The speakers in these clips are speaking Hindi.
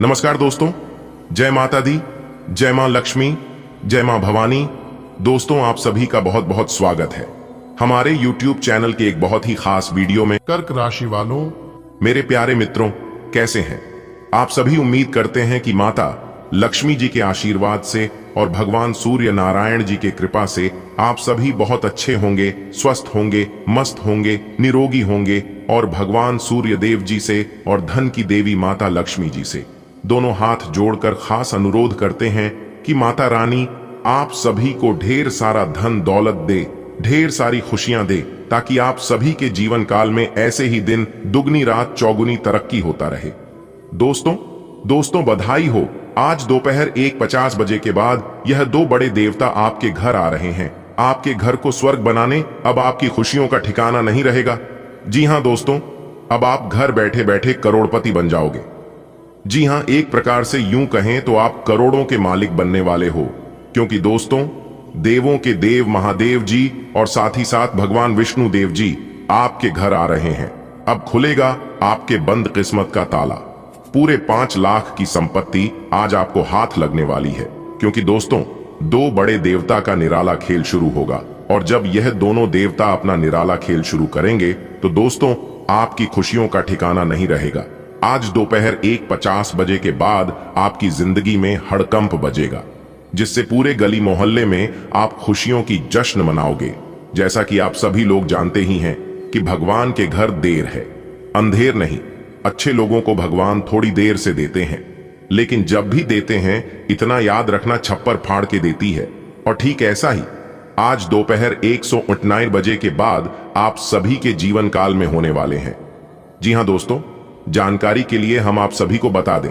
नमस्कार दोस्तों, जय माता दी, जय मां लक्ष्मी, जय मां भवानी। दोस्तों, आप सभी का बहुत बहुत स्वागत है हमारे YouTube चैनल के एक बहुत ही खास वीडियो में। कर्क राशि वालों, मेरे प्यारे मित्रों, कैसे हैं आप सभी? उम्मीद करते हैं कि माता लक्ष्मी जी के आशीर्वाद से और भगवान सूर्य नारायण जी के कृपा से आप सभी बहुत अच्छे होंगे, स्वस्थ होंगे, मस्त होंगे, निरोगी होंगे और भगवान सूर्य देव जी से और धन की देवी माता लक्ष्मी जी से दोनों हाथ जोड़कर खास अनुरोध करते हैं कि माता रानी आप सभी को ढेर सारा धन दौलत दे, ढेर सारी खुशियां दे, ताकि आप सभी के जीवन काल में ऐसे ही दिन दुगनी रात चौगुनी तरक्की होता रहे। दोस्तों बधाई हो, आज दोपहर 1:50 बजे के बाद यह दो बड़े देवता आपके घर आ रहे हैं। आपके घर को स्वर्ग बनाने अब आपकी खुशियों का ठिकाना नहीं रहेगा। जी हां दोस्तों, अब आप घर बैठे बैठे करोड़पति बन जाओगे। जी हां, एक प्रकार से यूं कहें तो आप करोड़ों के मालिक बनने वाले हो, क्योंकि दोस्तों देवों के देव महादेव जी और साथ ही साथ भगवान विष्णु देव जी आपके घर आ रहे हैं। अब खुलेगा आपके बंद किस्मत का ताला। पूरे 5 लाख की संपत्ति आज आपको हाथ लगने वाली है, क्योंकि दोस्तों दो बड़े देवता का निराला खेल शुरू होगा। और जब यह दोनों देवता अपना निराला खेल शुरू करेंगे तो दोस्तों आपकी खुशियों का ठिकाना नहीं रहेगा। आज दोपहर 1:50 बजे के बाद आपकी जिंदगी में हड़कंप बजेगा, जिससे पूरे गली मोहल्ले में आप खुशियों की जश्न मनाओगे। जैसा कि आप सभी लोग जानते ही हैं कि भगवान के घर देर है, अंधेर नहीं। अच्छे लोगों को भगवान थोड़ी देर से देते हैं, लेकिन जब भी देते हैं इतना याद रखना छप्पर फाड़ के देती है। और ठीक ऐसा ही आज दोपहर 1:09 बजे के बाद आप सभी के जीवन काल में होने वाले हैं। जी हां दोस्तों, जानकारी के लिए हम आप सभी को बता दें,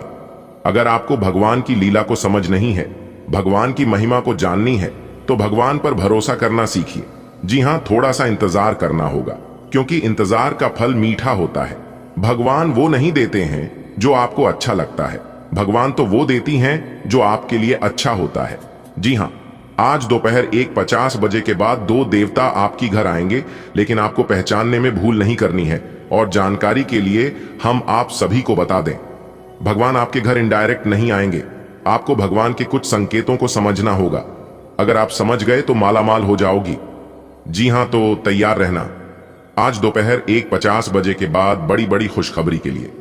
अगर आपको भगवान की लीला को समझ नहीं है, भगवान की महिमा को जाननी है, तो भगवान पर भरोसा करना सीखिए। जी हां, थोड़ा सा इंतजार करना होगा, क्योंकि इंतजार का फल मीठा होता है। भगवान वो नहीं देते हैं जो आपको अच्छा लगता है, भगवान तो वो देती हैं जो आपके लिए अच्छा होता है। जी हां, आज दोपहर 1:50 बजे के बाद दो देवता आपकी घर आएंगे, लेकिन आपको पहचानने में भूल नहीं करनी है। और जानकारी के लिए हम आप सभी को बता दें, भगवान आपके घर इनडायरेक्ट नहीं आएंगे। आपको भगवान के कुछ संकेतों को समझना होगा। अगर आप समझ गए तो मालामाल हो जाओगी। जी हां, तो तैयार रहना आज दोपहर 1:50 बजे के बाद बड़ी बड़ी खुशखबरी के लिए।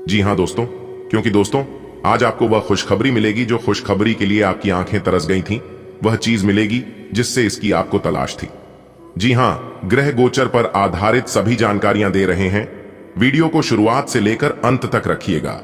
जी हां दोस्तों, क्योंकि दोस्तों आज आपको वह खुशखबरी मिलेगी जो खुशखबरी के लिए आपकी आंखें तरस गई थीं। वह चीज मिलेगी जिससे इसकी आपको तलाश थी। जी हां, ग्रह गोचर पर आधारित सभी जानकारियां दे रहे हैं। वीडियो को शुरुआत से लेकर अंत तक रखिएगा।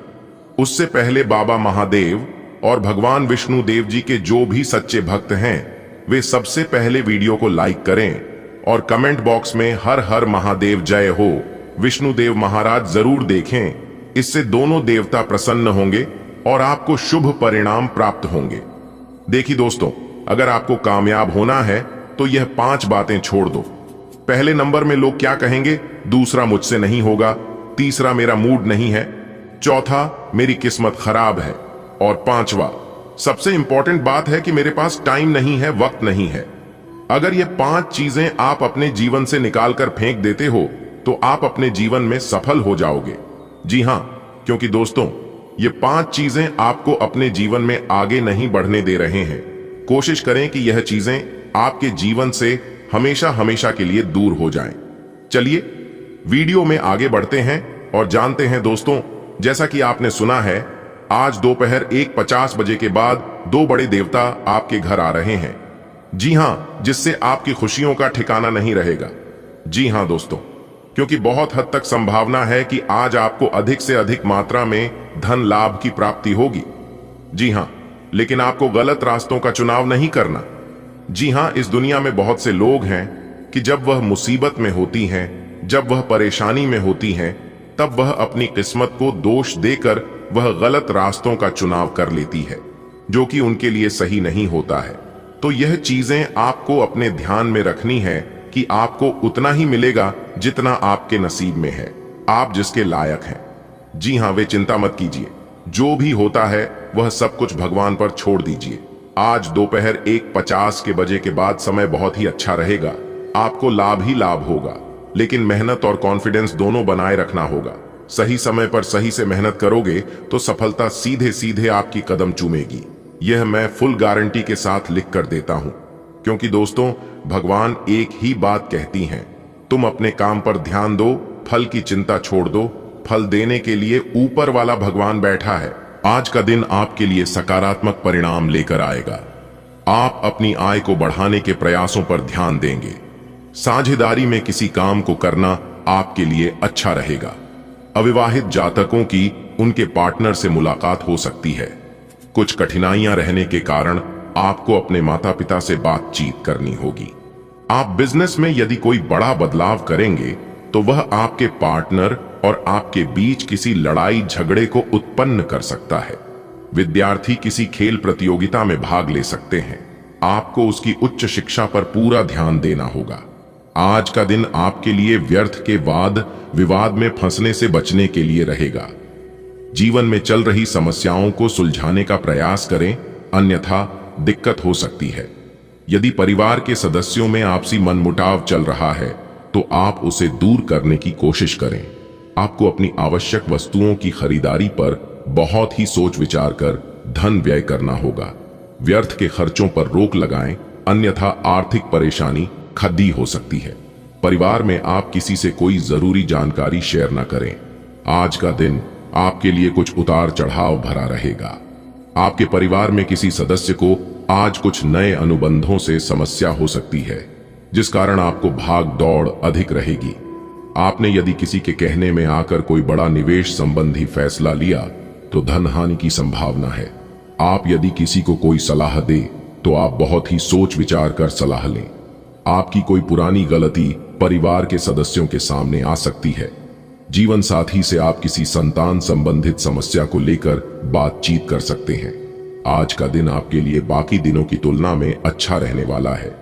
उससे पहले बाबा महादेव और भगवान विष्णु देव जी के जो भी सच्चे भक्त हैं, वे सबसे पहले वीडियो को लाइक करें और कमेंट बॉक्स में हर हर महादेव जय हो, विष्णु देव महाराज जरूर देखें। इससे दोनों देवता प्रसन्न होंगे और आपको शुभ परिणाम प्राप्त होंगे। देखिए दोस्तों, अगर आपको कामयाब होना है तो यह 5 बातें छोड़ दो। पहले नंबर में लोग क्या कहेंगे? दूसरा, मुझसे नहीं होगा। तीसरा, मेरा मूड नहीं है। चौथा, मेरी किस्मत खराब है। और 5वां, सबसे इंपॉर्टेंट बात है कि मेरे पास टाइम नहीं है, वक्त नहीं है। अगर ये 5 चीजें आप अपने जीवन से निकालकर फेंक देते हो तो आप अपने जीवन में सफल हो जाओगे। जी हां, क्योंकि दोस्तों ये 5 चीजें आपको अपने जीवन में आगे नहीं बढ़ने दे रहे हैं। कोशिश करें कि यह चीजें आपके जीवन से हमेशा हमेशा के लिए दूर हो जाएं। चलिए वीडियो में आगे बढ़ते हैं और जानते हैं दोस्तों, जैसा कि आपने सुना है, आज दोपहर 1:50 बजे के बाद दो बड़े देवता आपके घर आ रहे हैं। जी हां, जिससे आपकी खुशियों का ठिकाना नहीं रहेगा। जी हां दोस्तों, क्योंकि बहुत हद तक संभावना है कि आज आपको अधिक से अधिक मात्रा में धन लाभ की प्राप्ति होगी। जी हां, लेकिन आपको गलत रास्तों का चुनाव नहीं करना। जी हां, इस दुनिया में बहुत से लोग हैं कि जब वह मुसीबत में होती हैं, जब वह परेशानी में होती हैं, तब वह अपनी किस्मत को दोष देकर वह गलत रास्तों का चुनाव कर लेती है, जो कि उनके लिए सही नहीं होता है। तो यह चीजें आपको अपने ध्यान में रखनी है कि आपको उतना ही मिलेगा जितना आपके नसीब में है, आप जिसके लायक हैं। जी हां, वे चिंता मत कीजिए, जो भी होता है वह सब कुछ भगवान पर छोड़ दीजिए। आज दोपहर 1:50 के बजे के बाद समय बहुत ही अच्छा रहेगा। आपको लाभ ही लाभ होगा, लेकिन मेहनत और कॉन्फिडेंस दोनों बनाए रखना होगा। सही समय पर सही से मेहनत करोगे तो सफलता सीधे सीधे आपकी कदम चूमेगी। यह मैं फुल गारंटी के साथ लिख कर देता हूं, क्योंकि दोस्तों भगवान एक ही बात कहती हैं, तुम अपने काम पर ध्यान दो, फल की चिंता छोड़ दो, फल देने के लिए ऊपर वाला भगवान बैठा है। आज का दिन आपके लिए सकारात्मक परिणाम लेकर आएगा। आप अपनी आय को बढ़ाने के प्रयासों पर ध्यान देंगे। साझेदारी में किसी काम को करना आपके लिए अच्छा रहेगा। अविवाहित जातकों की उनके पार्टनर से मुलाकात हो सकती है। कुछ कठिनाइयां रहने के कारण आपको अपने माता पिता से बातचीत करनी होगी। आप बिजनेस में यदि कोई बड़ा बदलाव करेंगे तो वह आपके पार्टनर और आपके बीच किसी लड़ाई झगड़े को उत्पन्न कर सकता है। विद्यार्थी किसी खेल प्रतियोगिता में भाग ले सकते हैं। आपको उसकी उच्च शिक्षा पर पूरा ध्यान देना होगा। आज का दिन आपके लिए व्यर्थ के वाद विवाद में फंसने से बचने के लिए रहेगा। जीवन में चल रही समस्याओं को सुलझाने का प्रयास करें, अन्यथा दिक्कत हो सकती है। यदि परिवार के सदस्यों में आपसी मनमुटाव चल रहा है तो आप उसे दूर करने की कोशिश करें। आपको अपनी आवश्यक वस्तुओं की खरीदारी पर बहुत ही सोच विचार कर धन व्यय करना होगा। व्यर्थ के खर्चों पर रोक लगाएं, अन्यथा आर्थिक परेशानी खद्दी हो सकती है। परिवार में आप किसी से कोई जरूरी जानकारी शेयर न करें। आज का दिन आपके लिए कुछ उतार चढ़ाव भरा रहेगा। आपके परिवार में किसी सदस्य को आज कुछ नए अनुबंधों से समस्या हो सकती है, जिस कारण आपको भाग दौड़ अधिक रहेगी। आपने यदि किसी के कहने में आकर कोई बड़ा निवेश संबंधी फैसला लिया तो धन हानि की संभावना है। आप यदि किसी को कोई सलाह दे तो आप बहुत ही सोच विचार कर सलाह लें। आपकी कोई पुरानी गलती परिवार के सदस्यों के सामने आ सकती है। जीवन साथी से आप किसी संतान संबंधित समस्या को लेकर बातचीत कर सकते हैं। आज का दिन आपके लिए बाकी दिनों की तुलना में अच्छा रहने वाला है।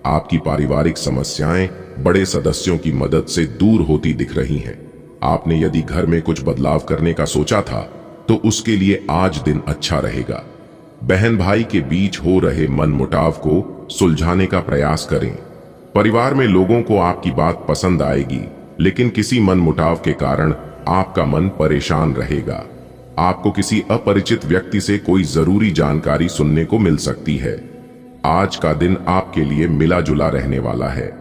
आपकी पारिवारिक समस्याएं बड़े सदस्यों की मदद से दूर होती दिख रही हैं। आपने यदि घर में कुछ बदलाव करने का सोचा था तो उसके लिए आज दिन अच्छा रहेगा। बहन भाई के बीच हो रहे मनमुटाव को सुलझाने का प्रयास करें। परिवार में लोगों को आपकी बात पसंद आएगी, लेकिन किसी मनमुटाव के कारण आपका मन परेशान रहेगा। आपको किसी अपरिचित व्यक्ति से कोई जरूरी जानकारी सुनने को मिल सकती है। आज का दिन आपके लिए मिला जुला रहने वाला है।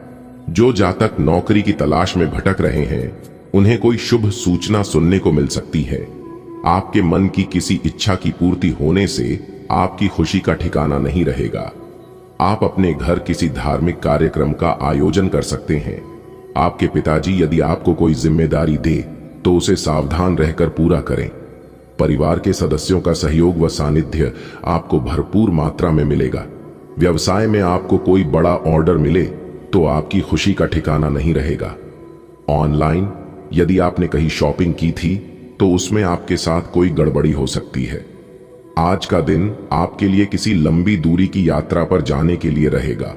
जो जातक नौकरी की तलाश में भटक रहे हैं, उन्हें कोई शुभ सूचना सुनने को मिल सकती है। आपके मन की किसी इच्छा की पूर्ति होने से आपकी खुशी का ठिकाना नहीं रहेगा। आप अपने घर किसी धार्मिक कार्यक्रम का आयोजन कर सकते हैं। आपके पिताजी यदि आपको कोई जिम्मेदारी दे तो उसे सावधान रहकर पूरा करें। परिवार के सदस्यों का सहयोग व सानिध्य आपको भरपूर मात्रा में मिलेगा। व्यवसाय में आपको कोई बड़ा ऑर्डर मिले तो आपकी खुशी का ठिकाना नहीं रहेगा। ऑनलाइन यदि आपने कहीं शॉपिंग की थी तो उसमें आपके साथ कोई गड़बड़ी हो सकती है। आज का दिन आपके लिए किसी लंबी दूरी की यात्रा पर जाने के लिए रहेगा।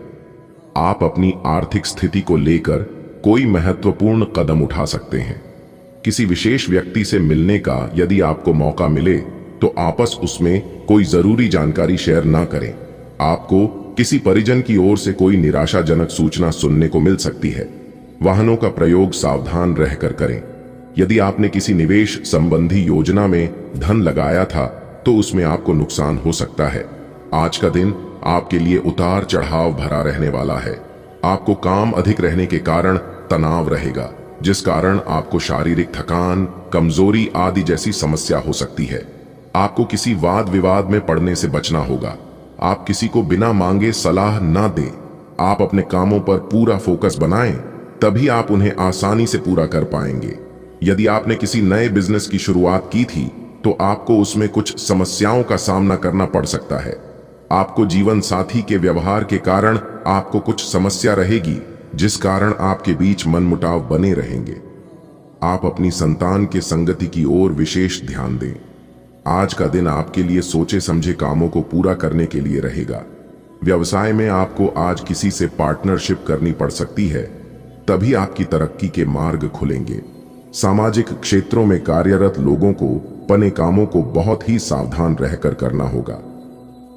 आप अपनी आर्थिक स्थिति को लेकर कोई महत्वपूर्ण कदम उठा सकते हैं। किसी विशेष व्यक्ति से मिलने का यदि आपको मौका मिले तो आपस उसमें कोई जरूरी जानकारी शेयर ना करें। आपको किसी परिजन की ओर से कोई निराशाजनक सूचना सुनने को मिल सकती है। वाहनों का प्रयोग सावधान रहकर करें। यदि आपने किसी निवेश संबंधी योजना में धन लगाया था तो उसमें आपको नुकसान हो सकता है। आज का दिन आपके लिए उतार चढ़ाव भरा रहने वाला है। आपको काम अधिक रहने के कारण तनाव रहेगा, जिस कारण आपको शारीरिक थकान, कमजोरी आदि जैसी समस्या हो सकती है। आपको किसी वाद विवाद में पड़ने से बचना होगा। आप किसी को बिना मांगे सलाह ना दें। आप अपने कामों पर पूरा फोकस बनाएं, तभी आप उन्हें आसानी से पूरा कर पाएंगे। यदि आपने किसी नए बिजनेस की शुरुआत की थी तो आपको उसमें कुछ समस्याओं का सामना करना पड़ सकता है। आपको जीवन साथी के व्यवहार के कारण आपको कुछ समस्या रहेगी, जिस कारण आपके बीच मनमुटाव बने रहेंगे। आप अपनी संतान के संगति की ओर विशेष ध्यान दें। आज का दिन आपके लिए सोचे समझे कामों को पूरा करने के लिए रहेगा। व्यवसाय में आपको आज किसी से पार्टनरशिप करनी पड़ सकती है, तभी आपकी तरक्की के मार्ग खुलेंगे। सामाजिक क्षेत्रों में कार्यरत लोगों को अपने कामों को बहुत ही सावधान रहकर करना होगा।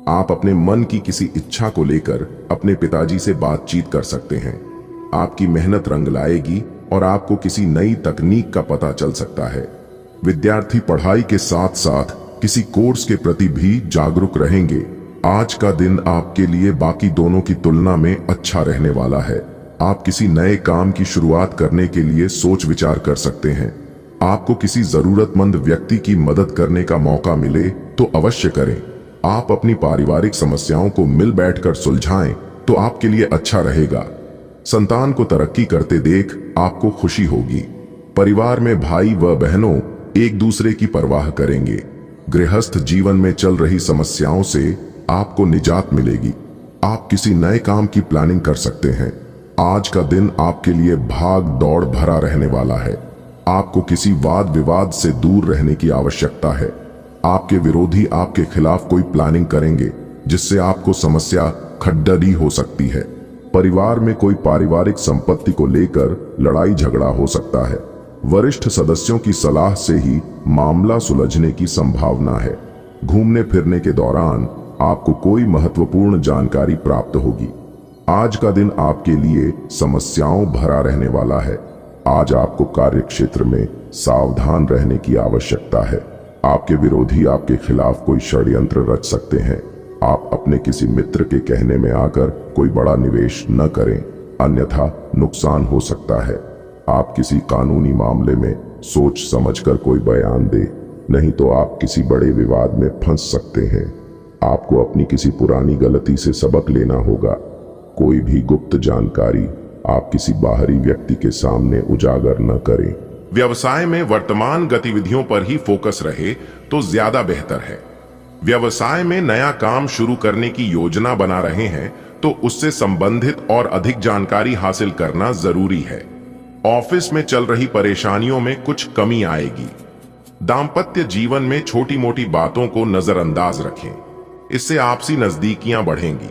आप अपने मन की किसी इच्छा को लेकर अपने पिताजी से बातचीत कर सकते हैं। आपकी मेहनत रंग लाएगी और आपको किसी नई तकनीक का पता चल सकता है। विद्यार्थी पढ़ाई के साथ साथ किसी कोर्स के प्रति भी जागरूक रहेंगे। आज का दिन आपके लिए बाकी दोनों की तुलना में अच्छा रहने वाला है। आप किसी नए काम की शुरुआत करने के लिए सोच विचार कर सकते हैं। आपको किसी जरूरतमंद व्यक्ति की मदद करने का मौका मिले तो अवश्य करें। आप अपनी पारिवारिक समस्याओं को मिल बैठकर सुलझाएं तो आपके लिए अच्छा रहेगा। संतान को तरक्की करते देख आपको खुशी होगी। परिवार में भाई व बहनों एक दूसरे की परवाह करेंगे। गृहस्थ जीवन में चल रही समस्याओं से आपको निजात मिलेगी। आप किसी नए काम की प्लानिंग कर सकते हैं। आज का दिन आपके लिए भाग दौड़ भरा रहने वाला है। आपको किसी वाद विवाद से दूर रहने की आवश्यकता है। आपके विरोधी आपके खिलाफ कोई प्लानिंग करेंगे जिससे आपको समस्या खड्डरी हो सकती है। परिवार में कोई पारिवारिक संपत्ति को लेकर लड़ाई झगड़ा हो सकता है। वरिष्ठ सदस्यों की सलाह से ही मामला सुलझने की संभावना है। घूमने फिरने के दौरान आपको कोई महत्वपूर्ण जानकारी प्राप्त होगी। आज का दिन आपके लिए समस्याओं भरा रहने वाला है। आज आपको कार्य क्षेत्र में सावधान रहने की आवश्यकता है। आपके विरोधी आपके खिलाफ कोई षड्यंत्र रच सकते हैं। आप अपने किसी मित्र के कहने में आकर कोई बड़ा निवेश न करें, अन्यथा नुकसान हो सकता है। आप किसी कानूनी मामले में सोच समझकर कोई बयान दे, नहीं तो आप किसी बड़े विवाद में फंस सकते हैं। आपको अपनी किसी पुरानी गलती से सबक लेना होगा। कोई भी गुप्त जानकारी आप किसी बाहरी व्यक्ति के सामने उजागर न करें। व्यवसाय में वर्तमान गतिविधियों पर ही फोकस रहे तो ज्यादा बेहतर है। व्यवसाय में नया काम शुरू करने की योजना बना रहे हैं तो उससे संबंधित और अधिक जानकारी हासिल करना जरूरी है। ऑफिस में चल रही परेशानियों में कुछ कमी आएगी। दाम्पत्य जीवन में छोटी मोटी बातों को नजरअंदाज रखें, इससे आपसी नजदीकियां बढ़ेंगी।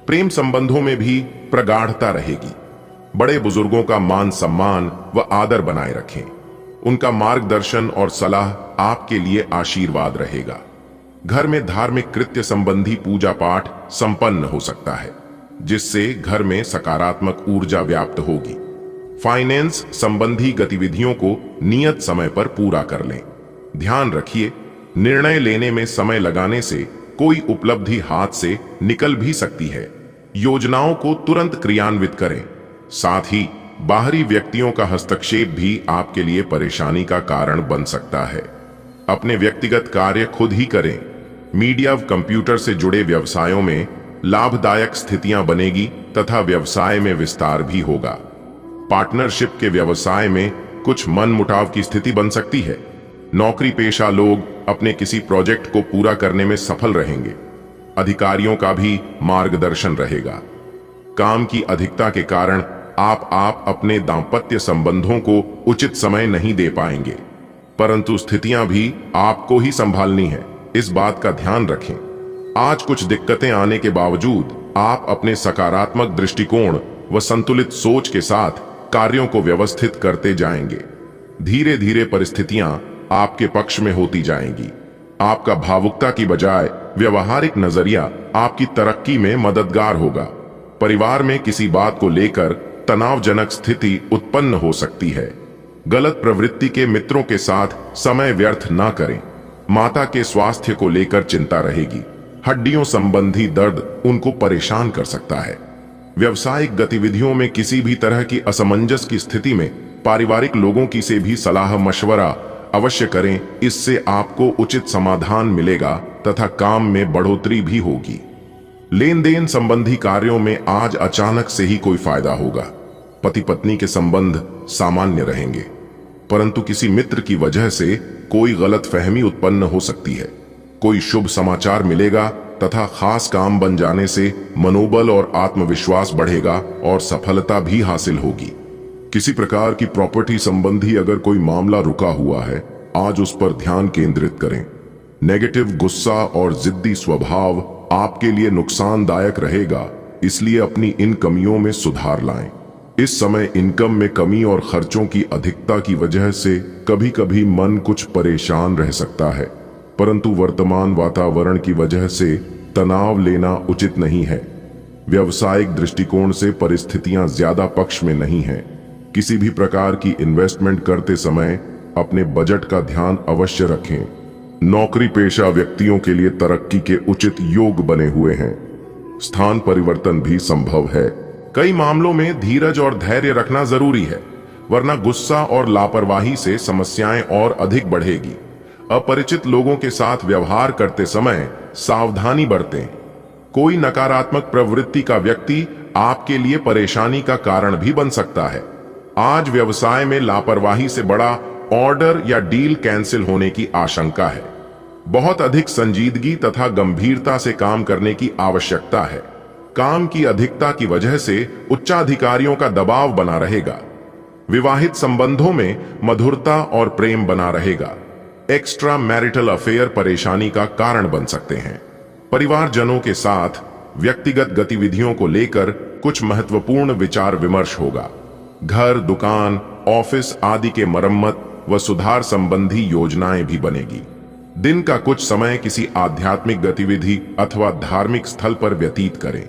प्रेम संबंधों में भी प्रगाढ़ता रहेगी। बड़े बुजुर्गों का मान सम्मान व आदर बनाए रखें। उनका मार्गदर्शन और सलाह आपके लिए आशीर्वाद रहेगा। घर में धार्मिक कृत्य संबंधी पूजा पाठ संपन्न हो सकता है, जिससे घर में सकारात्मक ऊर्जा व्याप्त होगी। फाइनेंस संबंधी गतिविधियों को नियत समय पर पूरा कर लें। ध्यान रखिए, निर्णय लेने में समय लगाने से कोई उपलब्धि हाथ से निकल भी सकती है। योजनाओं को तुरंत क्रियान्वित करें। साथ ही बाहरी व्यक्तियों का हस्तक्षेप भी आपके लिए परेशानी का कारण बन सकता है। अपने व्यक्तिगत कार्य खुद ही करें। मीडिया व कंप्यूटर से जुड़े व्यवसायों में लाभदायक स्थितियां बनेगी तथा व्यवसाय में विस्तार भी होगा। पार्टनरशिप के व्यवसाय में कुछ मनमुटाव की स्थिति बन सकती है। नौकरी पेशा लोग अपने किसी प्रोजेक्ट को पूरा करने में सफल रहेंगे। अधिकारियों का भी मार्गदर्शन रहेगा। काम की अधिकता के कारण आप अपने दाम्पत्य संबंधों को उचित समय नहीं दे पाएंगे, परंतु स्थितियां भी आपको ही संभालनी है, इस बात का ध्यान रखें। आज कुछ दिक्कतें आने के बावजूद आप अपने सकारात्मक दृष्टिकोण व संतुलित सोच के साथ कार्यों को व्यवस्थित करते जाएंगे। धीरे धीरे परिस्थितियां आपके पक्ष में होती जाएंगी। आपका भावुकता की बजाय व्यवहारिक नजरिया आपकी तरक्की में मददगार होगा। परिवार में किसी बात को लेकर तनावजनक स्थिति उत्पन्न हो सकती है। गलत प्रवृत्ति के मित्रों के साथ समय व्यर्थ ना करें। माता के स्वास्थ्य को लेकर चिंता रहेगी। हड्डियों संबंधी दर्द उनको परेशान कर सकता है। व्यावसायिक गतिविधियों में किसी भी तरह की असमंजस की स्थिति में पारिवारिक लोगों की से भी सलाह मशवरा अवश्य करें। इससे आपको उचित समाधान मिलेगा तथा काम में बढ़ोतरी भी होगी। लेन देन संबंधी कार्यों में आज अचानक से ही कोई फायदा होगा। पति पत्नी के संबंध सामान्य रहेंगे, परंतु किसी मित्र की वजह से कोई गलतफहमी उत्पन्न हो सकती है। कोई शुभ समाचार मिलेगा तथा खास काम बन जाने से मनोबल और आत्मविश्वास बढ़ेगा और सफलता भी हासिल होगी। किसी प्रकार की प्रॉपर्टी संबंधी अगर कोई मामला रुका हुआ है, आज उस पर ध्यान केंद्रित करें। नेगेटिव गुस्सा और जिद्दी स्वभाव आपके लिए नुकसानदायक रहेगा, इसलिए अपनी इन कमियों में सुधार लाएं। इस समय इनकम में कमी और खर्चों की अधिकता की वजह से कभी कभी मन कुछ परेशान रह सकता है, परंतु वर्तमान वातावरण की वजह से तनाव लेना उचित नहीं है। व्यावसायिक दृष्टिकोण से परिस्थितियां ज्यादा पक्ष में नहीं हैं। किसी भी प्रकार की इन्वेस्टमेंट करते समय अपने बजट का ध्यान अवश्य रखें। नौकरी पेशा व्यक्तियों के लिए तरक्की के उचित योग बने हुए हैं। स्थान परिवर्तन भी संभव है। कई मामलों में धीरज और धैर्य रखना जरूरी है, वरना गुस्सा और लापरवाही से समस्याएं और अधिक बढ़ेगी। अपरिचित लोगों के साथ व्यवहार करते समय सावधानी बरतें। कोई नकारात्मक प्रवृत्ति का व्यक्ति आपके लिए परेशानी का कारण भी बन सकता है। आज व्यवसाय में लापरवाही से बड़ा ऑर्डर या डील कैंसिल होने की आशंका है। बहुत अधिक संजीदगी तथा गंभीरता से काम करने की आवश्यकता है। काम की अधिकता की वजह से उच्चाधिकारियों का दबाव बना रहेगा। विवाहित संबंधों में मधुरता और प्रेम बना रहेगा। एक्स्ट्रा मैरिटल अफेयर परेशानी का कारण बन सकते हैं। परिवारजनों के साथ व्यक्तिगत गतिविधियों को लेकर कुछ महत्वपूर्ण विचार विमर्श होगा। घर, दुकान, ऑफिस आदि के मरम्मत व सुधार संबंधी योजनाएं भी बनेगी। दिन का कुछ समय किसी आध्यात्मिक गतिविधि अथवा धार्मिक स्थल पर व्यतीत करें।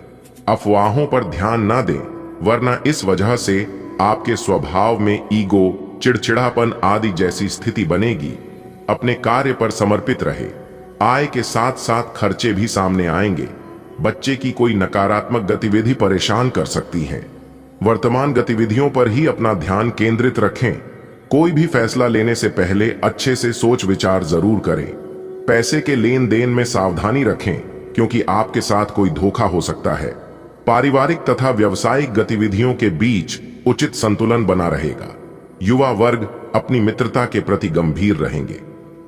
अफवाहों पर ध्यान ना दें, वरना इस वजह से आपके स्वभाव में ईगो, चिड़चिड़ापन आदि जैसी स्थिति बनेगी। अपने कार्य पर समर्पित रहे। आय के साथ साथ खर्चे भी सामने आएंगे। बच्चे की कोई नकारात्मक गतिविधि परेशान कर सकती है। वर्तमान गतिविधियों पर ही अपना ध्यान केंद्रित रखें। कोई भी फैसला लेने से पहले अच्छे से सोच विचार जरूर करें। पैसे के लेन देन में सावधानी रखें, क्योंकि आपके साथ कोई धोखा हो सकता है। पारिवारिक तथा व्यावसायिक गतिविधियों के बीच उचित संतुलन बना रहेगा। युवा वर्ग अपनी मित्रता के प्रति गंभीर रहेंगे।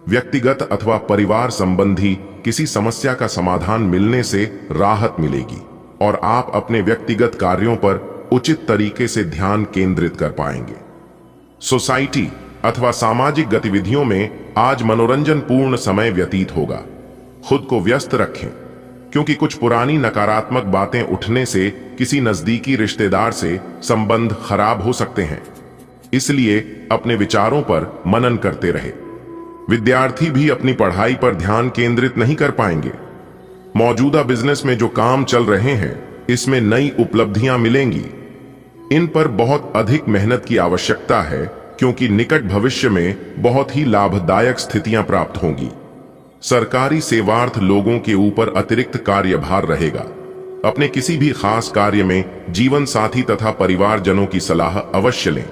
व्यक्तिगत अथवा परिवार संबंधी किसी समस्या का समाधान मिलने से राहत मिलेगी और आप अपने व्यक्तिगत कार्यों पर उचित तरीके से ध्यान केंद्रित कर पाएंगे। सोसाइटी अथवा सामाजिक गतिविधियों में आज मनोरंजन पूर्ण समय व्यतीत होगा। खुद को व्यस्त रखें, क्योंकि कुछ पुरानी नकारात्मक बातें उठने से किसी नजदीकी रिश्तेदार से संबंध खराब हो सकते हैं। इसलिए अपने विचारों पर मनन करते रहे। विद्यार्थी भी अपनी पढ़ाई पर ध्यान केंद्रित नहीं कर पाएंगे। मौजूदा बिजनेस में जो काम चल रहे हैं, इसमें नई उपलब्धियां मिलेंगी। इन पर बहुत अधिक मेहनत की आवश्यकता है, क्योंकि निकट भविष्य में बहुत ही लाभदायक स्थितियां प्राप्त होंगी। सरकारी सेवार्थ लोगों के ऊपर अतिरिक्त कार्यभार रहेगा। अपने किसी भी खास कार्य में जीवन साथी तथा परिवारजनों की सलाह अवश्य लें।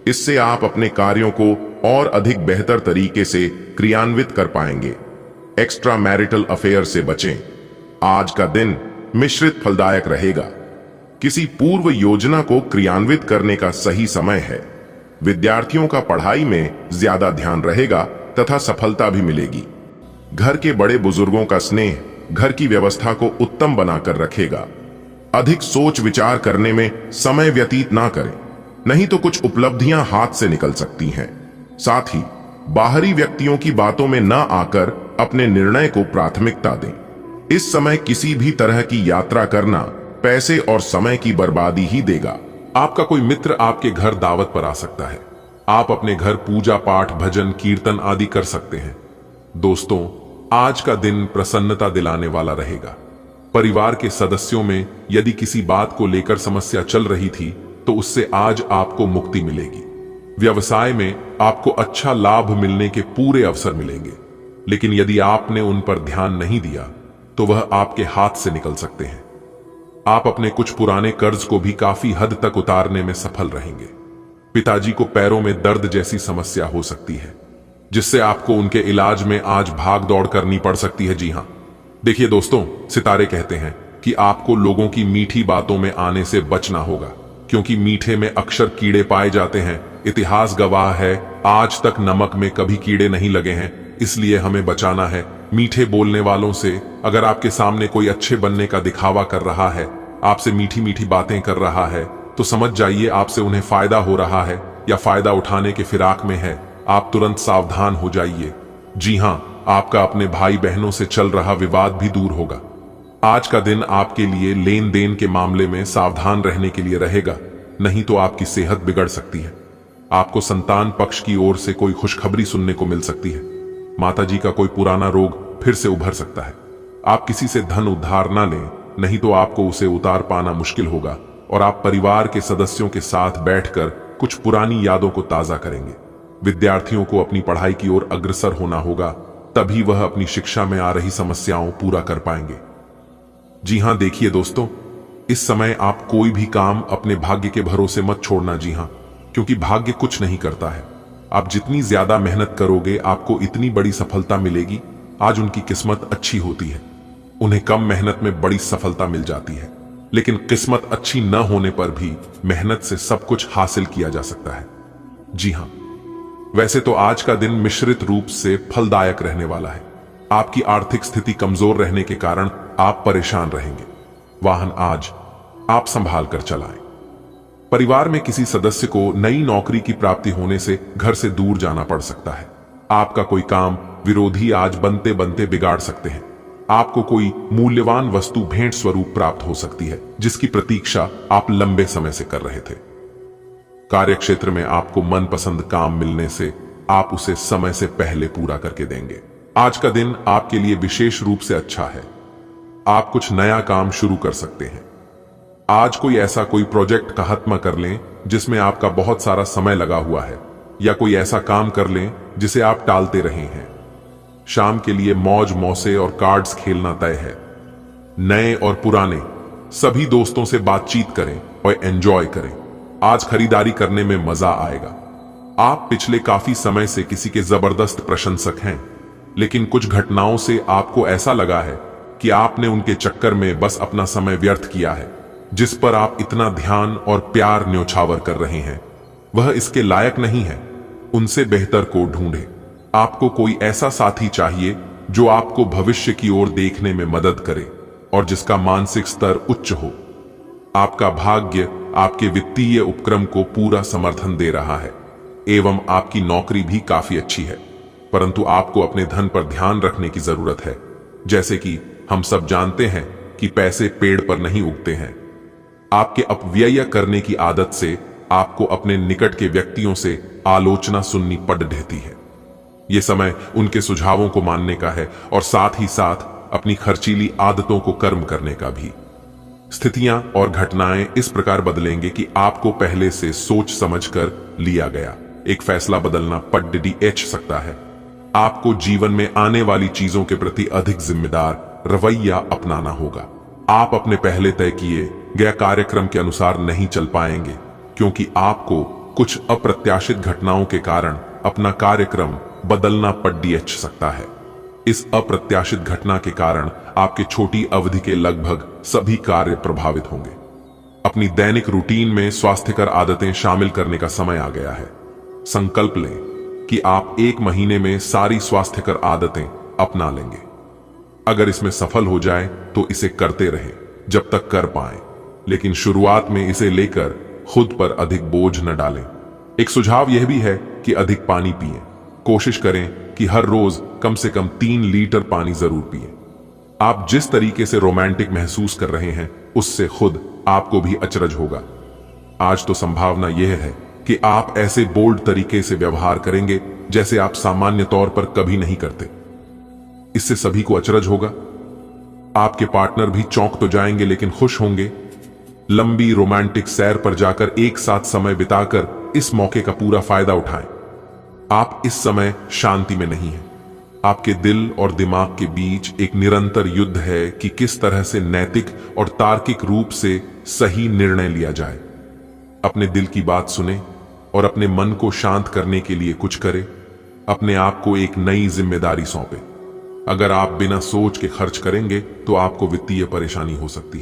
इससे आप अपने कार्यों को और अधिक बेहतर तरीके से क्रियान्वित कर पाएंगे। एक्स्ट्रा मैरिटल अफेयर से बचें। आज का दिन मिश्रित फलदायक रहेगा। किसी पूर्व योजना को क्रियान्वित करने का सही समय है। विद्यार्थियों का पढ़ाई में ज्यादा ध्यान रहेगा तथा सफलता भी मिलेगी। घर के बड़े बुजुर्गों का स्नेह घर की व्यवस्था को उत्तम बनाकर रखेगा। अधिक सोच विचार करने में समय व्यतीत ना करें, नहीं तो कुछ उपलब्धियां हाथ से निकल सकती हैं। साथ ही बाहरी व्यक्तियों की बातों में न आकर अपने निर्णय को प्राथमिकता दें। इस समय किसी भी तरह की यात्रा करना पैसे और समय की बर्बादी ही देगा। आपका कोई मित्र आपके घर दावत पर आ सकता है। आप अपने घर पूजा पाठ, भजन, कीर्तन आदि कर सकते हैं। दोस्तों, आज का दिन प्रसन्नता दिलाने वाला रहेगा। परिवार के सदस्यों में यदि किसी बात को लेकर समस्या चल रही थी, तो उससे आज आपको मुक्ति मिलेगी। व्यवसाय में आपको अच्छा लाभ मिलने के पूरे अवसर मिलेंगे, लेकिन यदि आपने उन पर ध्यान नहीं दिया तो वह आपके हाथ से निकल सकते हैं। आप अपने कुछ पुराने कर्ज को भी काफी हद तक उतारने में सफल रहेंगे। पिताजी को पैरों में दर्द जैसी समस्या हो सकती है, जिससे आपको उनके इलाज में आज भाग दौड़ करनी पड़ सकती है। जी हां, देखिए दोस्तों, सितारे कहते हैं कि आपको लोगों की मीठी बातों में आने से बचना होगा, क्योंकि मीठे में अक्सर कीड़े पाए जाते हैं। इतिहास गवाह है, आज तक नमक में कभी कीड़े नहीं लगे हैं, इसलिए हमें बचाना है मीठे बोलने वालों से। अगर आपके सामने कोई अच्छे बनने का दिखावा कर रहा है, आपसे मीठी मीठी बातें कर रहा है, तो समझ जाइए आपसे उन्हें फायदा हो रहा है या फायदा उठाने के फिराक में है। आप तुरंत सावधान हो जाइए। जी हां, आपका अपने भाई बहनों से चल रहा विवाद भी दूर होगा। आज का दिन आपके लिए लेन देन के मामले में सावधान रहने के लिए रहेगा, नहीं तो आपकी सेहत बिगड़ सकती है। आपको संतान पक्ष की ओर से कोई खुशखबरी सुनने को मिल सकती है। माताजी का कोई पुराना रोग फिर से उभर सकता है। आप किसी से धन उधार ना लें, नहीं तो आपको उसे उतार पाना मुश्किल होगा और आप परिवार के सदस्यों के साथ बैठकर कुछ पुरानी यादों को ताजा करेंगे। विद्यार्थियों को अपनी पढ़ाई की ओर अग्रसर होना होगा, तभी वह अपनी शिक्षा में आ रही समस्याओं पूरा कर पाएंगे। जी हां, देखिए दोस्तों, इस समय आप कोई भी काम अपने भाग्य के भरोसे मत छोड़ना। जी हां, क्योंकि भाग्य कुछ नहीं करता है। आप जितनी ज्यादा मेहनत करोगे, आपको इतनी बड़ी सफलता मिलेगी। आज उनकी किस्मत अच्छी होती है, उन्हें कम मेहनत में बड़ी सफलता मिल जाती है, लेकिन किस्मत अच्छी न होने पर भी मेहनत से सब कुछ हासिल किया जा सकता है। जी हां, वैसे तो आज का दिन मिश्रित रूप से फलदायक रहने वाला है। आपकी आर्थिक स्थिति कमजोर रहने के कारण आप परेशान रहेंगे। वाहन आज आप संभाल कर चलाएं। परिवार में किसी सदस्य को नई नौकरी की प्राप्ति होने से घर से दूर जाना पड़ सकता है। आपका कोई काम विरोधी आज बनते बनते बिगाड़ सकते हैं। आपको कोई मूल्यवान वस्तु भेंट स्वरूप प्राप्त हो सकती है, जिसकी प्रतीक्षा आप लंबे समय से कर रहे थे। कार्यक्षेत्र में आपको मनपसंद काम मिलने से आप उसे समय से पहले पूरा करके देंगे। आज का दिन आपके लिए विशेष रूप से अच्छा है। आप कुछ नया काम शुरू कर सकते हैं। आज कोई प्रोजेक्ट का खात्मा कर लें जिसमें आपका बहुत सारा समय लगा हुआ है, या कोई ऐसा काम कर लें जिसे आप टालते रहे हैं। शाम के लिए मौज मौसे और कार्ड्स खेलना तय है। नए और पुराने सभी दोस्तों से बातचीत करें और एंजॉय करें। आज खरीदारी करने में मजा आएगा। आप पिछले काफी समय से किसी के जबरदस्त प्रशंसक हैं, लेकिन कुछ घटनाओं से आपको ऐसा लगा है कि आपने उनके चक्कर में बस अपना समय व्यर्थ किया है। जिस पर आप इतना ध्यान और प्यार न्योछावर कर रहे हैं, वह इसके लायक नहीं है। उनसे बेहतर को ढूंढें। आपको कोई ऐसा साथी चाहिए जो आपको भविष्य की ओर देखने में मदद करे और जिसका मानसिक स्तर उच्च हो। आपका भाग्य आपके वित्तीय उपक्रम को पूरा समर्थन दे रहा है एवं आपकी नौकरी भी काफी अच्छी है, परंतु आपको अपने धन पर ध्यान रखने की जरूरत है। जैसे कि हम सब जानते हैं कि पैसे पेड़ पर नहीं उगते हैं। आपके अपव्यय करने की आदत से आपको अपने निकट के व्यक्तियों से आलोचना सुननी पड़ रहती है। यह समय उनके सुझावों को मानने का है और साथ ही साथ अपनी खर्चीली आदतों को कर्म करने का भी। स्थितियां और घटनाएं इस प्रकार बदलेंगे कि आपको पहले से सोच समझकर लिया गया एक फैसला बदलना पड़ सकता है। आपको जीवन में आने वाली चीजों के प्रति अधिक जिम्मेदार रवैया अपनाना होगा। आप अपने पहले तय किए गए कार्यक्रम के अनुसार नहीं चल पाएंगे, क्योंकि आपको कुछ अप्रत्याशित घटनाओं के कारण अपना कार्यक्रम बदलना पड़ सकता है। इस अप्रत्याशित घटना के कारण आपके छोटी अवधि के लगभग सभी कार्य प्रभावित होंगे। अपनी दैनिक रूटीन में स्वास्थ्यकर आदतें शामिल करने का समय आ गया है। संकल्प लें कि आप 1 महीने में सारी स्वास्थ्यकर आदतें अपना लेंगे। अगर इसमें सफल हो जाए तो इसे करते रहें जब तक कर पाएं, लेकिन शुरुआत में इसे लेकर खुद पर अधिक बोझ न डालें। एक सुझाव यह भी है कि अधिक पानी पिएं। कोशिश करें कि हर रोज कम से कम 3 लीटर पानी जरूर पिएं। आप जिस तरीके से रोमांटिक महसूस कर रहे हैं, उससे खुद आपको भी अचरज होगा। आज तो संभावना यह है कि आप ऐसे बोल्ड तरीके से व्यवहार करेंगे जैसे आप सामान्य तौर पर कभी नहीं करते। इससे सभी को अचरज होगा। आपके पार्टनर भी चौंक तो जाएंगे, लेकिन खुश होंगे। लंबी रोमांटिक सैर पर जाकर एक साथ समय बिताकर इस मौके का पूरा फायदा उठाएं। आप इस समय शांति में नहीं हैं। आपके दिल और दिमाग के बीच एक निरंतर युद्ध है कि किस तरह से नैतिक और तार्किक रूप से सही निर्णय लिया जाए। अपने दिल की बात सुने और अपने मन को शांत करने के लिए कुछ करें। अपने आप को एक नई जिम्मेदारी सौंपे। अगर आप बिना सोच के खर्च करेंगे तो आपको वित्तीय परेशानी हो सकती है।